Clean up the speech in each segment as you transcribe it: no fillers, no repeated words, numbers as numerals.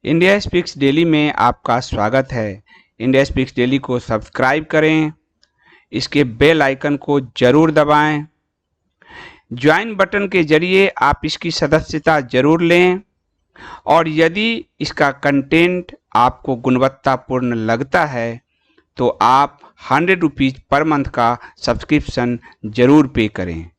India speaks daily में आपका स्वागत है। इंडिया स्पीक्स डेली को सब्सक्राइब करें, इसके बेल आइकन को जरूर दबाएं। ज्वाइन बटन के जरिए आप इसकी सदस्यता जरूर लें और यदि इसका कंटेंट आपको गुणवत्तापूर्ण लगता है तो आप 100 रुपीज़ पर मंथ का सब्सक्रिप्शन जरूर पे करें।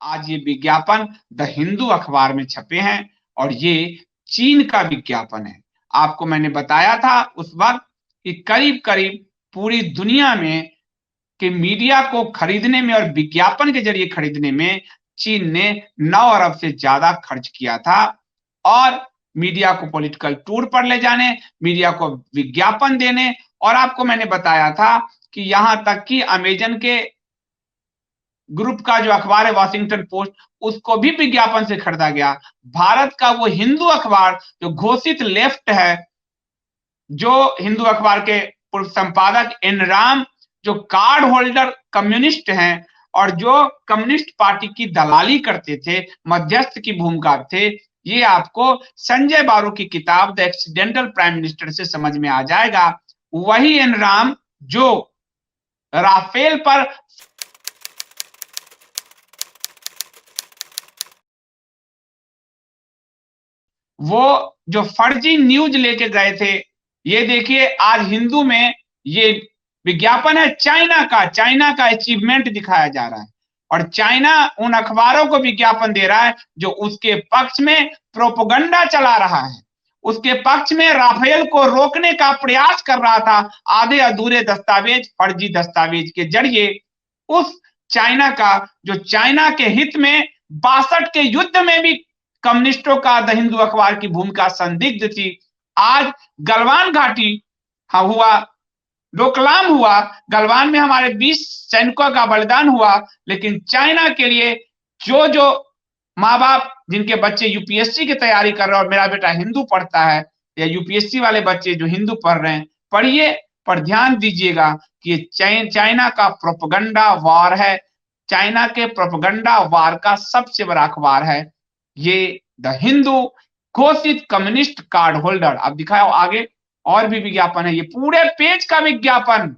आज ये विज्ञापन द हिंदू अखबार में छपे हैं और ये चीन का विज्ञापन है। आपको मैंने बताया था उस वक्त कि करीब करीब पूरी दुनिया में कि मीडिया को खरीदने में और विज्ञापन के जरिए खरीदने में चीन ने 9 अरब से ज्यादा खर्च किया था और मीडिया को पॉलिटिकल टूर पर ले जाने, मीडिया को विज्ञापन देने, और आपको मैंने बताया था कि यहां तक कि अमेजन के ग्रुप का जो अखबार है वॉशिंगटन पोस्ट, उसको भी विज्ञापन से खरीदा गया। भारत का वो हिंदू अखबार जो घोषित लेफ्ट है, जो हिंदू अखबार के पूर्व संपादक एन राम, जो कार्ड होल्डर कम्युनिस्ट हैं और जो कम्युनिस्ट पार्टी की दलाली करते थे, मध्यस्थ की भूमिका थे, ये आपको संजय बारू की किताब द एक्सीडेंटल प्राइम मिनिस्टर से समझ में आ जाएगा। वही एन राम जो राफेल पर वो जो फर्जी न्यूज लेके गए थे, ये देखिए आज हिंदू में ये विज्ञापन है चाइना का अचीवमेंट दिखाया जा रहा है और चाइना उन अखबारों को विज्ञापन दे रहा है जो उसके पक्ष में प्रोपेगेंडा चला रहा है, उसके पक्ष में राफेल को रोकने का प्रयास कर रहा था। आधे अधूरे दस्तावेज, फर्जी दस्तावेज के जरिए उस चाइना का, जो चाइना के हित में 62 के युद्ध में भी कम्युनिस्टों का द हिंदू अखबार की भूमिका संदिग्ध थी। आज गलवान घाटी हुआ, डोकलाम हुआ, गलवान में हमारे 20 सैनिकों का बलिदान हुआ, लेकिन चाइना के लिए जो जो माँ बाप जिनके बच्चे यूपीएससी की तैयारी कर रहे हैं और मेरा बेटा हिंदू पढ़ता है या यूपीएससी वाले बच्चे जो हिंदू पढ़ रहे हैं, पढ़िए, पर ध्यान दीजिएगा कि ये चाइना का प्रोपेगेंडा वार है। चाइना के प्रोपेगेंडा वार का सबसे बड़ा अखबार है ये द हिंदू, घोषित कम्युनिस्ट कार्ड होल्डर। अब दिखाओ आगे और भी विज्ञापन है, ये पूरे पेज का विज्ञापन।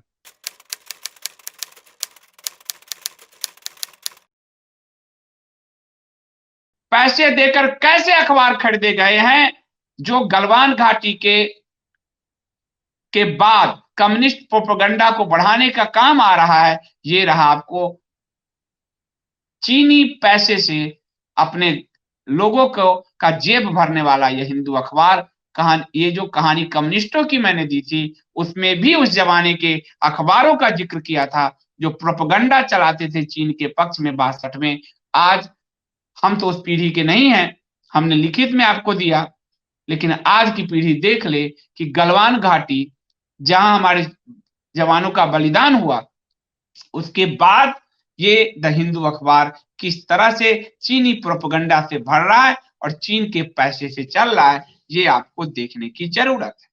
पैसे देकर कैसे अखबार खरीदे गए हैं, जो गलवान घाटी के बाद कम्युनिस्ट प्रोपेगेंडा को बढ़ाने का काम आ रहा है। ये रहा आपको चीनी पैसे से अपने लोगों को का जेब भरने वाला यह हिंदू अखबार। ये जो कहानी कम्युनिस्टों की मैंने दी थी, उसमें भी उस जमाने के अखबारों का जिक्र किया था जो प्रोपेगेंडा चलाते थे चीन के पक्ष में 62 में। आज हम तो उस पीढ़ी के नहीं हैं, हमने लिखित में आपको दिया, लेकिन आज की पीढ़ी देख ले कि गलवान घाटी जहां हमारे जवानों का बलिदान हुआ, उसके बाद ये द हिंदू अखबार किस तरह से चीनी प्रोपेगेंडा से भर रहा है और चीन के पैसे से चल रहा है, ये आपको देखने की जरूरत है।